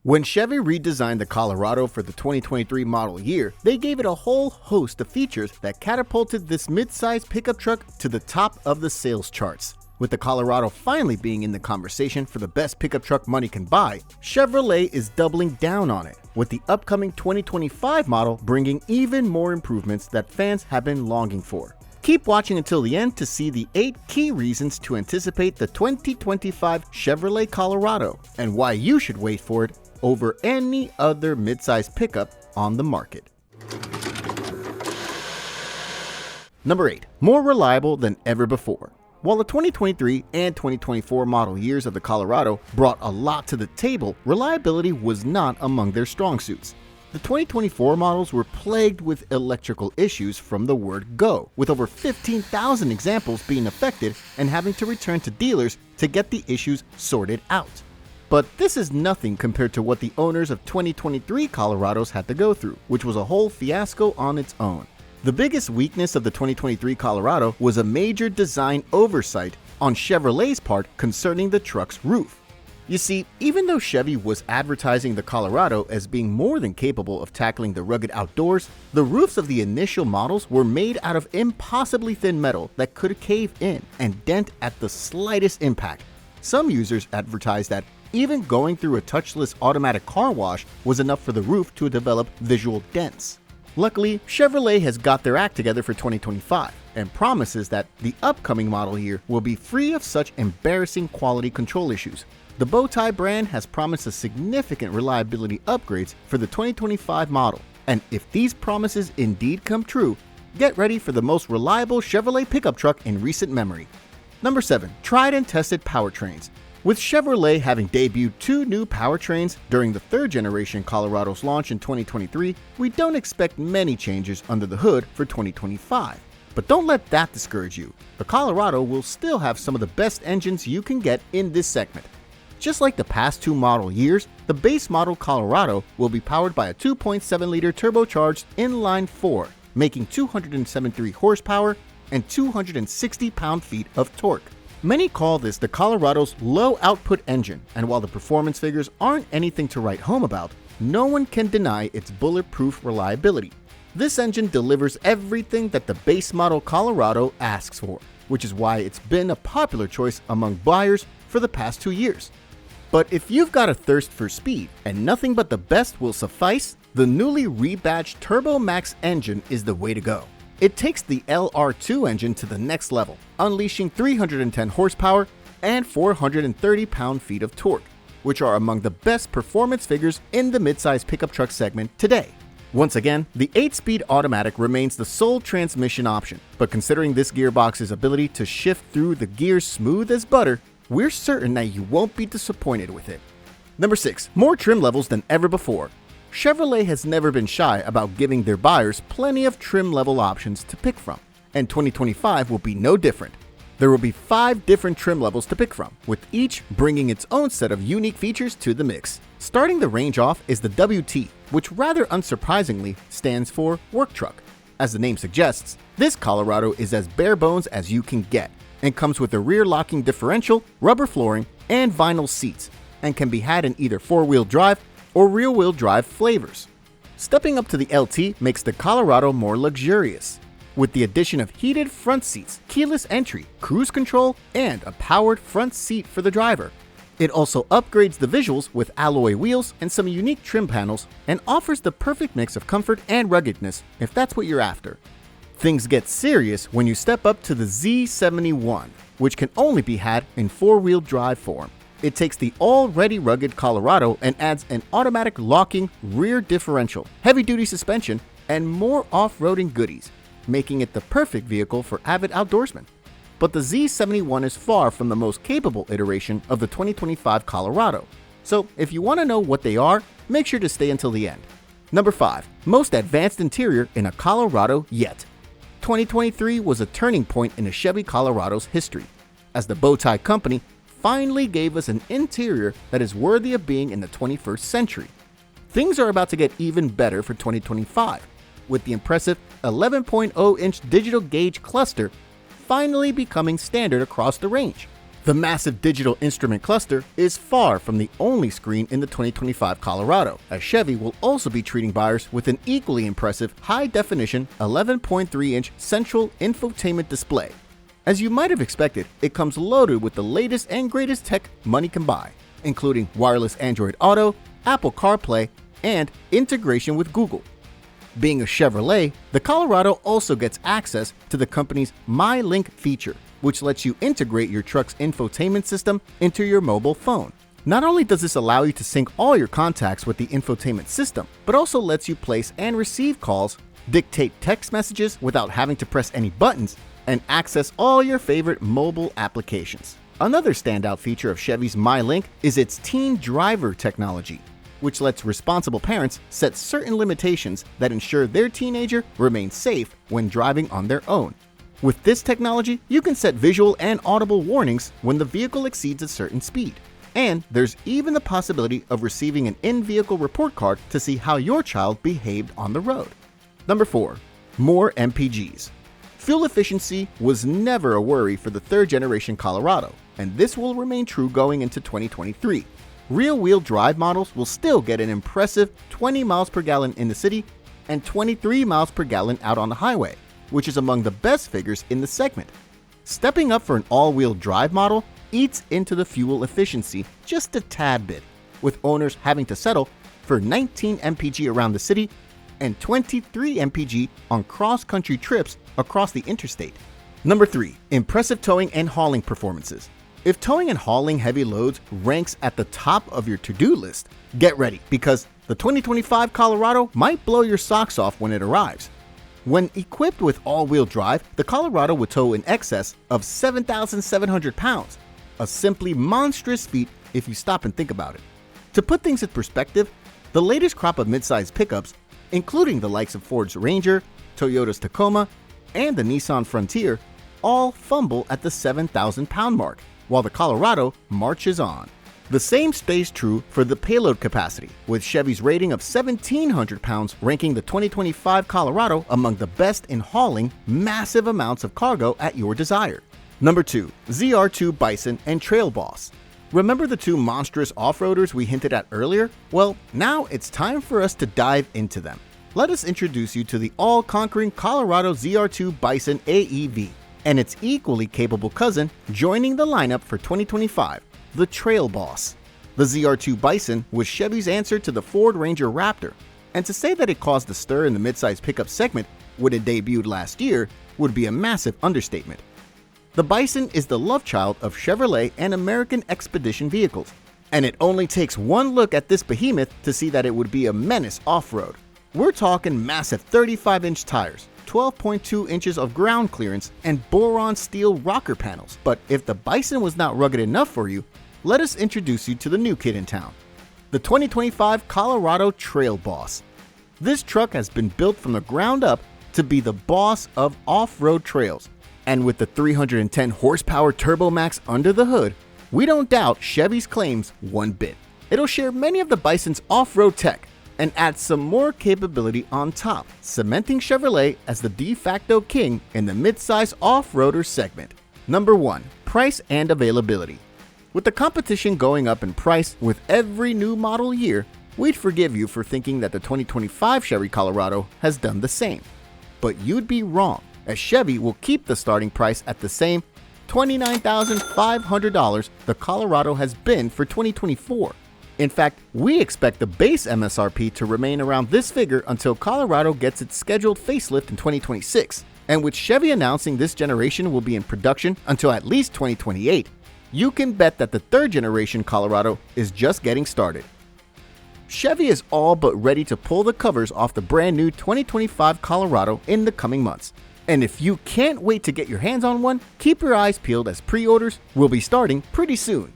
When Chevy redesigned the Colorado for the 2023 model year, they gave it a whole host of features that catapulted this mid-size pickup truck to the top of the sales charts. With the Colorado finally being in the conversation for the best pickup truck money can buy, Chevrolet is doubling down on it, with the upcoming 2025 model bringing even more improvements that fans have been longing for. Keep watching until the end to see the 8 key reasons to anticipate the 2025 Chevrolet Colorado and why you should wait for it over any other midsize pickup on the market. Number 8. More reliable than ever before. While the 2023 and 2024 model years of the Colorado brought a lot to the table, reliability was not among their strong suits. The 2024 models were plagued with electrical issues from the word go, with over 15,000 examples being affected and having to return to dealers to get the issues sorted out. But this is nothing compared to what the owners of 2023 Colorados had to go through, which was a whole fiasco on its own. The biggest weakness of the 2023 Colorado was a major design oversight on Chevrolet's part concerning the truck's roof. You see, even though Chevy was advertising the Colorado as being more than capable of tackling the rugged outdoors, the roofs of the initial models were made out of impossibly thin metal that could cave in and dent at the slightest impact. Some users advertised that even going through a touchless automatic car wash was enough for the roof to develop visual dents. Luckily, Chevrolet has got their act together for 2025 and promises that the upcoming model year will be free of such embarrassing quality control issues. The Bowtie brand has promised a significant reliability upgrades for the 2025 model, and if these promises indeed come true, get ready for the most reliable Chevrolet pickup truck in recent memory. Number 7. Tried and tested powertrains. With Chevrolet having debuted 2 new powertrains during the 3rd generation Colorado's launch in 2023, we don't expect many changes under the hood for 2025. But don't let that discourage you. The Colorado will still have some of the best engines you can get in this segment. Just like the past 2 model years, the base model Colorado will be powered by a 2.7-liter turbocharged inline-4, making 273 horsepower and 260 pound-feet of torque. Many call this the Colorado's low-output engine, and while the performance figures aren't anything to write home about, no one can deny its bulletproof reliability. This engine delivers everything that the base model Colorado asks for, which is why it's been a popular choice among buyers for the past 2 years. But if you've got a thirst for speed and nothing but the best will suffice, the newly rebadged Turbo Max engine is the way to go. It takes the LR2 engine to the next level, unleashing 310 horsepower and 430 pound-feet of torque, which are among the best performance figures in the midsize pickup truck segment today. Once again, the 8-speed automatic remains the sole transmission option, but considering this gearbox's ability to shift through the gears smooth as butter, we're certain that you won't be disappointed with it. Number 6. More trim levels than ever before. Chevrolet has never been shy about giving their buyers plenty of trim level options to pick from, and 2025 will be no different. There will be 5 different trim levels to pick from, with each bringing its own set of unique features to the mix. Starting the range off is the WT, which rather unsurprisingly stands for work truck. As the name suggests, this Colorado is as bare bones as you can get, and comes with a rear locking differential, rubber flooring, and vinyl seats, and can be had in either 4-wheel drive or rear-wheel drive flavors. Stepping up to the LT makes the Colorado more luxurious, with the addition of heated front seats, keyless entry, cruise control, and a powered front seat for the driver. It also upgrades the visuals with alloy wheels and some unique trim panels, and offers the perfect mix of comfort and ruggedness if that's what you're after. Things get serious when you step up to the Z71, which can only be had in 4-wheel drive form. It takes the already rugged Colorado and adds an automatic locking rear differential, heavy-duty suspension, and more off-roading goodies, making it the perfect vehicle for avid outdoorsmen. But the Z71 is far from the most capable iteration of the 2025 Colorado, so if you want to know what they are, make sure to stay until the end. Number 5. Most advanced interior in a Colorado yet. 2023 was a turning point in a Chevy Colorado's history, as the Bowtie company finally gave us an interior that is worthy of being in the 21st century. Things are about to get even better for 2025, with the impressive 11.0-inch digital gauge cluster finally becoming standard across the range. The massive digital instrument cluster is far from the only screen in the 2025 Colorado, as Chevy will also be treating buyers with an equally impressive high-definition 11.3-inch central infotainment display. As you might have expected, it comes loaded with the latest and greatest tech money can buy, including wireless Android Auto, Apple CarPlay, and integration with Google. Being a Chevrolet, the Colorado also gets access to the company's MyLink feature, which lets you integrate your truck's infotainment system into your mobile phone. Not only does this allow you to sync all your contacts with the infotainment system, but also lets you place and receive calls, dictate text messages without having to press any buttons, and access all your favorite mobile applications. Another standout feature of Chevy's MyLink is its teen driver technology, which lets responsible parents set certain limitations that ensure their teenager remains safe when driving on their own. With this technology, you can set visual and audible warnings when the vehicle exceeds a certain speed. And there's even the possibility of receiving an in-vehicle report card to see how your child behaved on the road. Number 4. More MPGs. Fuel efficiency was never a worry for the third-generation Colorado, and this will remain true going into 2023. Rear-wheel drive models will still get an impressive 20 miles per gallon in the city and 23 miles per gallon out on the highway, which is among the best figures in the segment. Stepping up for an all-wheel drive model eats into the fuel efficiency just a tad bit, with owners having to settle for 19 MPG around the city and 23 MPG on cross-country trips across the interstate. Number 3. Impressive towing and hauling performances. If towing and hauling heavy loads ranks at the top of your to-do list, get ready, because the 2025 Colorado might blow your socks off when it arrives. When equipped with all-wheel drive, the Colorado would tow in excess of 7,700 pounds, a simply monstrous feat if you stop and think about it. To put things in perspective, the latest crop of midsize pickups, including the likes of Ford's Ranger, Toyota's Tacoma, and the Nissan Frontier, all fumble at the 7,000-pound mark, while the Colorado marches on. The same stays true for the payload capacity, with Chevy's rating of 1,700 pounds ranking the 2025 Colorado among the best in hauling massive amounts of cargo at your desire. Number 2. ZR2 Bison and Trail Boss. Remember the two monstrous off-roaders we hinted at earlier? Well, now it's time for us to dive into them. Let us introduce you to the all-conquering Colorado ZR2 Bison AEV, and its equally capable cousin joining the lineup for 2025. The Trail Boss. The ZR2 Bison was Chevy's answer to the Ford Ranger Raptor, and to say that it caused a stir in the midsize pickup segment when it debuted last year would be a massive understatement. The Bison is the love child of Chevrolet and American Expedition vehicles, and it only takes one look at this behemoth to see that it would be a menace off-road. We're talking massive 35-inch tires, 12.2 inches of ground clearance, and boron steel rocker panels. But if the Bison was not rugged enough for you, let us introduce you to the new kid in town, the 2025 Colorado Trail Boss. This truck has been built from the ground up to be the boss of off-road trails, and with the 310 horsepower Turbo Max under the hood, we don't doubt Chevy's claims one bit. It'll share many of the Bison's off-road tech and add some more capability on top, cementing Chevrolet as the de facto king in the midsize off-roader segment. Number 1. Price and availability. With the competition going up in price with every new model year, we'd forgive you for thinking that the 2025 Chevy Colorado has done the same. But you'd be wrong, as Chevy will keep the starting price at the same $29,500 the Colorado has been for 2024. In fact, we expect the base MSRP to remain around this figure until Colorado gets its scheduled facelift in 2026, and with Chevy announcing this generation will be in production until at least 2028, you can bet that the third generation Colorado is just getting started. Chevy is all but ready to pull the covers off the brand new 2025 Colorado in the coming months. And if you can't wait to get your hands on one, keep your eyes peeled as pre-orders will be starting pretty soon.